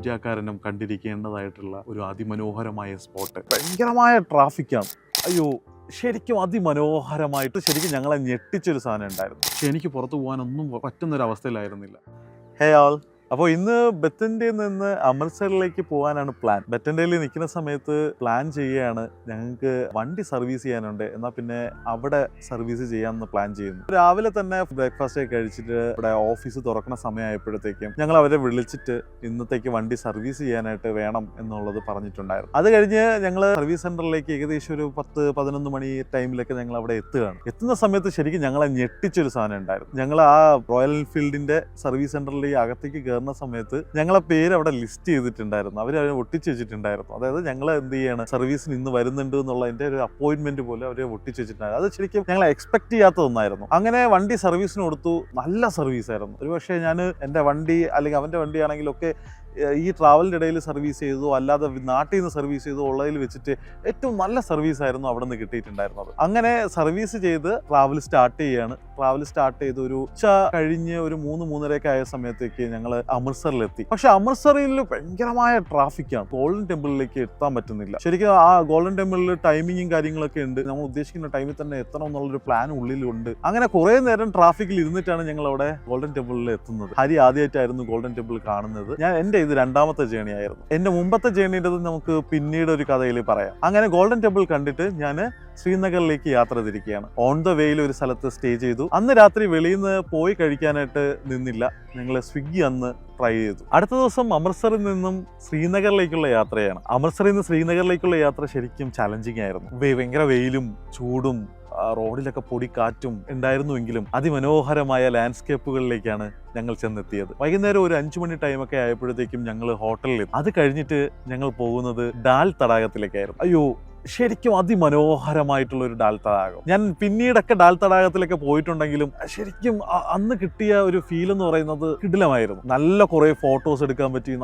ഇന്ത്യക്കാരനും കണ്ടിരിക്കേണ്ടതായിട്ടുള്ള ഒരു അതിമനോഹരമായ സ്പോട്ട്. ഭയങ്കരമായ ട്രാഫിക്കാണ്. അയ്യോ, ശരിക്കും അതിമനോഹരമായിട്ട് ശരിക്കും ഞങ്ങളെ ഞെട്ടിച്ചൊരു സാധനം ഉണ്ടായിരുന്നു. പക്ഷെ എനിക്ക് പുറത്തു പോകാനൊന്നും പറ്റുന്നൊരവസ്ഥയിലായിരുന്നില്ല. ഹേ ആൾ, അപ്പോൾ ഇന്ന് ബത്തൻഡയിൽ നിന്ന് അമൃത്സറിലേക്ക് പോകാനാണ് പ്ലാൻ. ബത്തൻഡയിൽ നിൽക്കുന്ന സമയത്ത് പ്ലാൻ ചെയ്യുകയാണ്, ഞങ്ങൾക്ക് വണ്ടി സർവീസ് ചെയ്യാനുണ്ട്, എന്നാൽ പിന്നെ അവിടെ സർവീസ് ചെയ്യാമെന്ന് പ്ലാൻ ചെയ്യുന്നു. രാവിലെ തന്നെ ബ്രേക്ക്ഫാസ്റ്റ് ഒക്കെ കഴിച്ചിട്ട് ഇവിടെ ഓഫീസ് തുറക്കുന്ന സമയമായപ്പോഴത്തേക്കും ഞങ്ങൾ അവരെ വിളിച്ചിട്ട് ഇന്നത്തേക്ക് വണ്ടി സർവീസ് ചെയ്യാനായിട്ട് വേണം എന്നുള്ളത് പറഞ്ഞിട്ടുണ്ടായിരുന്നു. അത് കഴിഞ്ഞ് ഞങ്ങൾ സർവീസ് സെന്ററിലേക്ക് ഏകദേശം ഒരു 10-11 മണി ടൈമിലൊക്കെ ഞങ്ങൾ അവിടെ എത്തുകയാണ്. എത്തുന്ന സമയത്ത് ശരിക്കും ഞങ്ങളെ ഞെട്ടിച്ചൊരു സാധനം ഉണ്ടായിരുന്നു. ഞങ്ങൾ ആ റോയൽ എൻഫീൽഡിന്റെ സർവീസ് സെന്ററിൽ അകത്തേക്ക് കയറുന്ന സമയത്ത് ഞങ്ങളെ പേര് അവിടെ ലിസ്റ്റ് ചെയ്തിട്ടുണ്ടായിരുന്നു. അവർ ഒട്ടിച്ചു വെച്ചിട്ടുണ്ടായിരുന്നു. അതായത് ഞങ്ങൾ എന്ത് ചെയ്യാണ്, സർവീസിന് ഇന്ന് വരുന്നുണ്ട് എന്നുള്ളതിന്റെ ഒരു അപ്പോയിന്റ്മെന്റ് പോലെ അവർ ഒട്ടിച്ചു വെച്ചിട്ടുണ്ടായിരുന്നു. അത് ശരിക്കും ഞങ്ങൾ എക്സ്പെക്ട് ചെയ്യാത്തതൊന്നായിരുന്നു. അങ്ങനെ വണ്ടി സർവീസിന് കൊടുത്തു. നല്ല സർവീസ് ആയിരുന്നു. ഒരുപക്ഷെ ഞാൻ എൻ്റെ വണ്ടി അല്ലെങ്കിൽ അവൻ്റെ വണ്ടിയാണെങ്കിലൊക്കെ ഈ ട്രാവലിൻ്റെ ഇടയിൽ സർവീസ് ചെയ്തു, അല്ലാതെ നാട്ടിൽ നിന്ന് സർവീസ് ചെയ്തു, ഉള്ളതിൽ വെച്ചിട്ട് ഏറ്റവും നല്ല സർവീസ് ആയിരുന്നു അവിടെ നിന്ന് കിട്ടിയിട്ടുണ്ടായിരുന്നത്. അങ്ങനെ സർവീസ് ചെയ്ത് ട്രാവൽ സ്റ്റാർട്ട് ചെയ്യാണ്. ട്രാവൽ സ്റ്റാർട്ട് ചെയ്ത് ഒരു ഉച്ച കഴിഞ്ഞ് ഒരു 3-3:30 ആയ സമയത്തേക്ക് ഞങ്ങൾ അമൃത്സറിലെത്തി. പക്ഷെ അമൃത്സറിൽ ഭയങ്കരമായ ട്രാഫിക്കാണ്. ഗോൾഡൻ ടെമ്പിളിലേക്ക് എത്താൻ പറ്റുന്നില്ല. ശരിക്കും ആ ഗോൾഡൻ ടെമ്പിളിൽ ടൈമിങ്ങും കാര്യങ്ങളൊക്കെ ഉണ്ട്. നമ്മൾ ഉദ്ദേശിക്കുന്ന ടൈമിൽ തന്നെ എത്തണം എന്നുള്ളൊരു പ്ലാൻ ഉള്ളിലുണ്ട്. അങ്ങനെ കുറേ നേരം ട്രാഫിക്കിൽ ഇരുന്നിട്ടാണ് ഞങ്ങൾ അവിടെ ഗോൾഡൻ ടെമ്പിളിൽ എത്തുന്നത്. ഹരി ആദ്യമായിട്ടായിരുന്നു ഗോൾഡൻ ടെമ്പിൾ കാണുന്നത്. എൻ്റെ ഇത് രണ്ടാമത്തെ ജേണി ആയിരുന്നു. എൻ്റെ മുമ്പത്തെ ജേണിയുടേത് നമുക്ക് പിന്നീട് ഒരു കഥയിൽ പറയാം. അങ്ങനെ ഗോൾഡൻ ടെമ്പിൾ കണ്ടിട്ട് ഞാൻ ശ്രീനഗറിലേക്ക് യാത്ര തിരിക്കുകയാണ്. ഓൺ ദ വേയിൽ ഒരു സ്ഥലത്ത് സ്റ്റേ ചെയ്തു. അന്ന് രാത്രി വെളിയിൽ നിന്ന് പോയി കഴിക്കാനായിട്ട് നിന്നില്ല. ഞങ്ങൾ സ്വിഗ്ഗി അന്ന് ട്രൈ ചെയ്തു. അടുത്ത ദിവസം അമൃത്സറിൽ നിന്നും ശ്രീനഗറിലേക്കുള്ള യാത്രയാണ്. അമൃത്സറിൽ നിന്ന് ശ്രീനഗറിലേക്കുള്ള യാത്ര ശരിക്കും ചലഞ്ചിങ് ആയിരുന്നു. ഭയങ്കര വെയിലും ചൂടും റോഡിലൊക്കെ പൊടിക്കാറ്റും ഉണ്ടായിരുന്നുവെങ്കിലും അതിമനോഹരമായ ലാൻഡ്സ്കേപ്പുകളിലേക്കാണ് ഞങ്ങൾ ചെന്നെത്തിയത്. വൈകുന്നേരം ഒരു 5 മണി ടൈമൊക്കെ ആയപ്പോഴത്തേക്കും ഞങ്ങൾ ഹോട്ടലിൽ. അത് കഴിഞ്ഞിട്ട് ഞങ്ങൾ പോകുന്നത് ഡാൽ തടാകത്തിലേക്കായിരുന്നു. അയ്യോ, ശരിക്കും അതിമനോഹരമായിട്ടുള്ള ഒരു ഡാൽ തടാകം. ഞാൻ പിന്നീടൊക്കെ ഡാൽ തടാകത്തിലൊക്കെ പോയിട്ടുണ്ടെങ്കിലും ശരിക്കും അന്ന് കിട്ടിയ ഒരു ഫീൽ എന്ന് പറയുന്നത് കിടിലമായിരുന്നു. നല്ല കുറേ ഫോട്ടോസ് എടുക്കാൻ പറ്റി.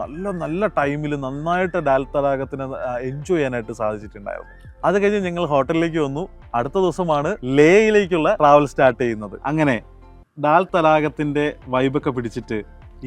നല്ല ടൈമിൽ നന്നായിട്ട് ഡാൽ തടാകത്തിനെ എൻജോയ് ചെയ്യാനായിട്ട് സാധിച്ചിട്ടുണ്ടായിരുന്നു. അത് കഴിഞ്ഞ് ഞങ്ങൾ ഹോട്ടലിലേക്ക് വന്നു. അടുത്ത ദിവസമാണ് ലേയിലേക്കുള്ള ട്രാവൽ സ്റ്റാർട്ട് ചെയ്യുന്നത്. അങ്ങനെ ഡാൽ തടാകത്തിന്റെ വൈബൊക്കെ പിടിച്ചിട്ട്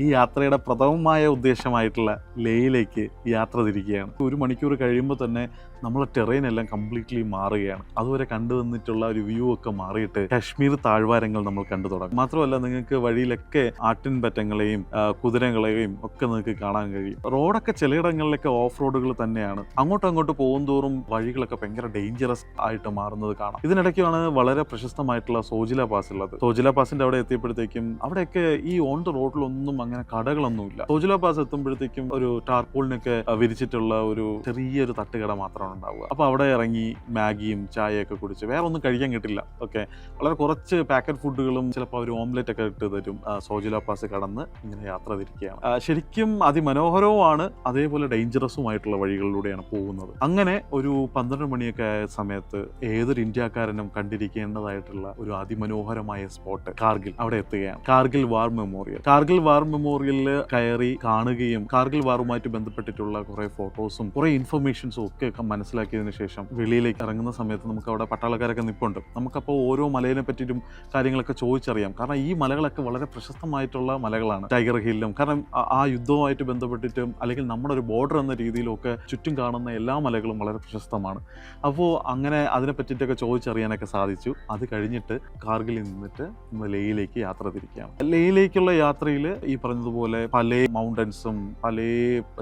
ഈ യാത്രയുടെ പ്രഥമമായ ഉദ്ദേശമായിട്ടുള്ള ലേയിലേക്ക് യാത്ര തിരിക്കുകയാണ്. 1 മണിക്കൂർ കഴിയുമ്പോൾ തന്നെ നമ്മളെ ടെറൈൻ എല്ലാം കംപ്ലീറ്റ്ലി മാറുകയാണ്. അതുവരെ കണ്ടു വന്നിട്ടുള്ള ഒരു വ്യൂ ഒക്കെ മാറിയിട്ട് കാശ്മീർ താഴ്വാരങ്ങൾ നമ്മൾ കണ്ടു തുടങ്ങും. മാത്രമല്ല, നിങ്ങൾക്ക് വഴിയിലൊക്കെ ആട്ടിൻപറ്റങ്ങളെയും കുതിരകളെയും ഒക്കെ നിങ്ങൾക്ക് കാണാൻ കഴിയും. റോഡൊക്കെ ചിലയിടങ്ങളിലൊക്കെ ഓഫ് റോഡുകൾ തന്നെയാണ്. അങ്ങോട്ട് പോകുന്തോറും വഴികളൊക്കെ ഭയങ്കര ഡേഞ്ചറസ് ആയിട്ട് മാറുന്നത് കാണാം. ഇതിനിടയ്ക്കാണ് വളരെ പ്രശസ്തമായിട്ടുള്ള സോജില പാസ് ഉള്ളത്. സോജില പാസിന്റെ അവിടെ എത്തിയപ്പോഴത്തേക്കും അവിടെയൊക്കെ ഈ ഓൺ ദ റോഡിലൊന്നും അങ്ങനെ കടകളൊന്നുമില്ല. സോജില പാസ് എത്തുമ്പോഴത്തേക്കും ഒരു ടാർപോളിനൊക്കെ വിരിച്ചിട്ടുള്ള ഒരു ചെറിയൊരു തട്ടുകട മാത്രമാണ് ഉണ്ടാവുക. അപ്പോൾ അവിടെ ഇറങ്ങി മാഗിയും ചായയൊക്കെ കുടിച്ച് വേറെ ഒന്നും കഴിക്കാൻ കിട്ടില്ല. ഓക്കെ, വളരെ കുറച്ച് പാക്കറ്റ് ഫുഡുകളും ചിലപ്പോൾ ഒരു ഓംലെറ്റ് ഒക്കെ ഇട്ട് തരും. സോജില പാസ് കടന്ന് ഇങ്ങനെ യാത്ര തിരിക്കുകയാണ്. ശരിക്കും അതിമനോഹരവുമാണ്, അതേപോലെ ഡേഞ്ചറസുമായിട്ടുള്ള വഴികളിലൂടെയാണ് പോകുന്നത്. അങ്ങനെ ഒരു 12 മണിയൊക്കെ ആയ സമയത്ത് ഏതൊരു ഇന്ത്യക്കാരനും കണ്ടിരിക്കേണ്ടതായിട്ടുള്ള ഒരു അതിമനോഹരമായ സ്പോട്ട് കാർഗിൽ, അവിടെ എത്തുകയാണ്. Kargil war memorial. Kargil war മെമ്മോറിയലിൽ കയറി കാണുകയും കാർഗിൽ വാറുമായിട്ട് ബന്ധപ്പെട്ടിട്ടുള്ള കുറെ ഫോട്ടോസും കുറെ ഇൻഫർമേഷൻസും ഒക്കെ മനസ്സിലാക്കിയതിനു ശേഷം വെളിയിലേക്ക് ഇറങ്ങുന്ന സമയത്ത് നമുക്ക് അവിടെ പട്ടാളക്കാരൊക്കെ നിൽപ്പുണ്ട്. നമുക്കപ്പോൾ ഓരോ മലയിനെ പറ്റിയിട്ടും കാര്യങ്ങളൊക്കെ ചോദിച്ചറിയാം. കാരണം ഈ മലകളൊക്കെ വളരെ പ്രശസ്തമായിട്ടുള്ള മലകളാണ്. ടൈഗർ ഹില്ലും, കാരണം ആ യുദ്ധവുമായിട്ട് ബന്ധപ്പെട്ടിട്ടും അല്ലെങ്കിൽ നമ്മുടെ ഒരു ബോർഡർ എന്ന രീതിയിലൊക്കെ ചുറ്റും കാണുന്ന എല്ലാ മലകളും വളരെ പ്രശസ്തമാണ്. അപ്പോൾ അങ്ങനെ അതിനെ പറ്റിയിട്ടൊക്കെ ചോദിച്ചറിയാനൊക്കെ സാധിച്ചു. അത് കഴിഞ്ഞിട്ട് കാർഗിലിൽ നിന്നിട്ട് നമ്മൾ ലേയിലേക്ക് യാത്ര തിരിക്കുകയാണ്. ലേയിലേക്കുള്ള യാത്രയിൽ ഈ പറഞ്ഞതുപോലെ പല മൗണ്ടൻസും പല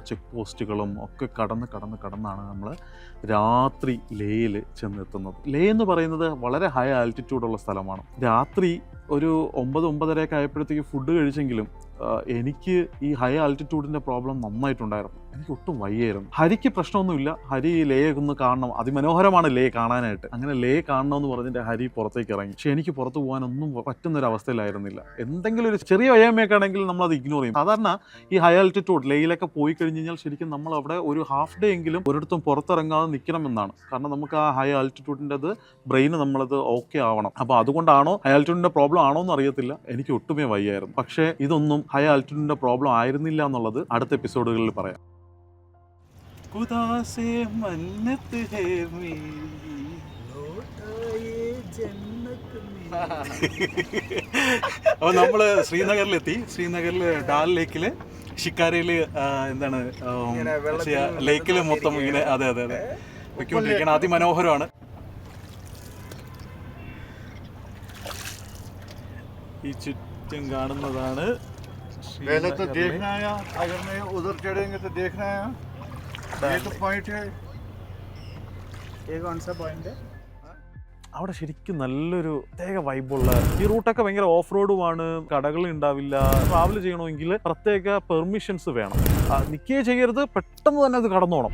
ചെക്ക് പോസ്റ്റുകളും ഒക്കെ കടന്നാണ് നമ്മൾ രാത്രി ലേയിൽ ചെന്നെത്തുന്നത്. ലേ എന്ന് പറയുന്നത് വളരെ ഹൈ ആൾട്ടിറ്റ്യൂഡുള്ള സ്ഥലമാണ്. രാത്രി ഒരു 9-9:30 ആയപ്പോഴത്തേക്ക് ഫുഡ് കഴിച്ചെങ്കിലും എനിക്ക് ഈ ഹൈ ആൾട്ടിറ്റ്യൂഡിൻ്റെ പ്രോബ്ലം നന്നായിട്ടുണ്ടായിരുന്നു. എനിക്ക് ഒട്ടും വയ്യായിരുന്നു. ഹരിക്ക് പ്രശ്നമൊന്നുമില്ല. ഹരി ലേ ഒന്ന് കാണണം, അതിമനോഹരമാണ് ലേ കാണാനായിട്ട്. അങ്ങനെ ലേ കാണണമെന്ന് പറഞ്ഞിട്ട് ഹരി പുറത്തേക്ക് ഇറങ്ങി. പക്ഷെ എനിക്ക് പുറത്ത് പോകാനൊന്നും പറ്റുന്നൊരവസ്ഥയിലായിരുന്നില്ല. എന്തെങ്കിലും ഒരു ചെറിയ വയ്യായ്മയൊക്കെ ആണെങ്കിൽ നമ്മളത് ഇഗ്നോർ ചെയ്യും. സാധാരണ ഈ ഹൈ ആൾട്ടിറ്റ്യൂഡ് ലേയിലൊക്കെ പോയി കഴിഞ്ഞ് കഴിഞ്ഞാൽ ശരിക്കും നമ്മൾ അവിടെ ഒരു ഹാഫ് ഡേ എങ്കിലും ഒരിടത്തും പുറത്തിറങ്ങാതെ നിൽക്കണമെന്നാണ്. കാരണം നമുക്ക് ആ ഹൈ ആൾട്ടിറ്റ്യൂഡിൻ്റെ ബ്രെയിന് നമ്മളത് ഓക്കെ ആവണം. അപ്പോൾ അതുകൊണ്ടാണോ ഹൈ ആൾട്ടിറ്റ്യൂഡിൻ്റെ പ്രോബ്ലം ആണോ എന്ന് അറിയത്തില്ല, എനിക്ക് ഒട്ടുമേ വയ്യായിരുന്നു. പക്ഷേ ഇതൊന്നും ഹൈ ആൾട്ടിറ്റ്യൂഡിൻ്റെ പ്രോബ്ലം ആയിരുന്നില്ല എന്നുള്ളത് അടുത്ത എപ്പിസോഡുകളിൽ പറയാം. खुदा से मन्नत है मेरी लौटाए जन्नत में. അപ്പോൾ നമ്മൾ ശ്രീനഗറിലെത്തി. ശ്രീനഗറിൽ ഡാൽ ലേക്കിൽ ഷിക്കാരയില് എന്താണ് ലേക്കില് മൊത്തം ഇങ്ങനെ അതെ അതെ അതെ പൊയ്ക്കൊണ്ടിരിക്കുകയാണ്. അതിമനോഹരമാണ്. ഈ ചുറ്റും കാണുന്നതാണ് അവിടെ ശരിക്കും നല്ലൊരു പ്രത്യേക വൈബുള്ള ഈ റൂട്ടൊക്കെ ഭയങ്കര ഓഫ് റോഡുമാണ്. കടകൾ ഉണ്ടാവില്ല. ട്രാവൽ ചെയ്യണമെങ്കിൽ പ്രത്യേക പെർമിഷൻസ് വേണം. നിൽക്കുകയേ ചെയ്യരുത്, പെട്ടെന്ന് തന്നെ അത് കടന്നോണം.